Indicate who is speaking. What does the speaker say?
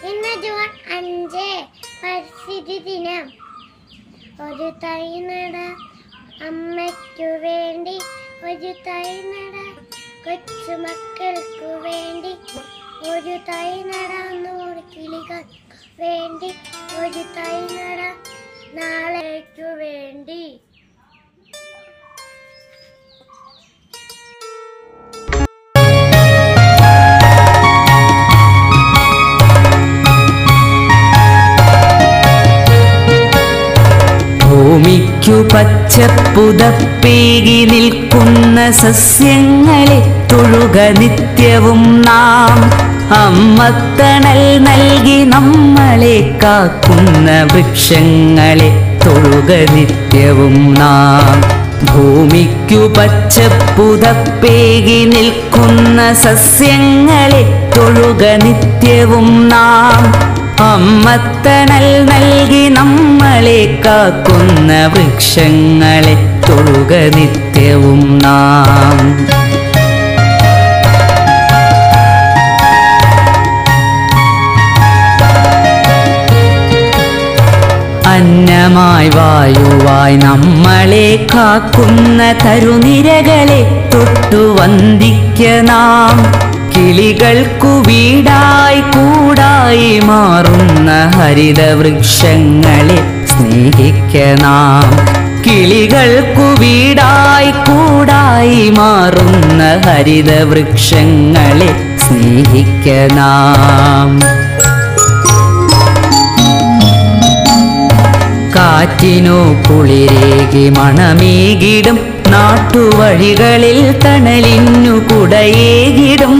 Speaker 1: ഇന്ന് ജൂൺ 5 പരിസ്ഥിതി ദിനം. ഒരു തൈ നട, അമ്മയ്ക്കു വേണ്ടി ഒരു തൈ നട, കൊച്ചുമക്കൾക്കു വേണ്ടി ഒരു തൈ നട, 100 കിളികൾക്ക് വേണ്ടി ഒരു തൈ നട, നാളേക്കു വേണ്ടി.
Speaker 2: ഭൂമിക്കു പച്ചപ്പുതപ്പേകി നിൽക്കുന്ന സസ്യങ്ങളെ തൊഴുക നിത്യവും നാം. അമ്മത്തണൽ നൽകി നമ്മളെ കാക്കുന്ന വൃക്ഷങ്ങളെ തൊഴുക നിത്യവും നാം. ഭൂമിക്കു പച്ചപ്പുതപ്പേകി നിൽക്കുന്ന സസ്യങ്ങളെ തൊഴുക നിത്യവും നാം. അമ്മത്തണൽ നൽകി നമ്മളെ കാക്കുന്ന വൃക്ഷങ്ങളെ തൊഴുക നിത്യവും നാം. അന്നമായി വായുവായി നമ്മളെ കാക്കുന്ന തരുനിരകളെ തൊട്ടു വന്ദിക്ക നാം. കിളികൾക്കു വീടായി കൂടായി മാറുന്ന ഹരിതവൃക്ഷങ്ങളെ സ്നേഹിക്ക നാം. കിളികൾക്കു വീടായി കൂടായി മാറുന്ന ഹരിതവൃക്ഷങ്ങളെ സ്നേഹിക്ക നാം. കാറ്റിനു കുളിരേകി മണമേകിടും, നാട്ടുവഴികളിൽ തണലിനു കുടയേകിടും.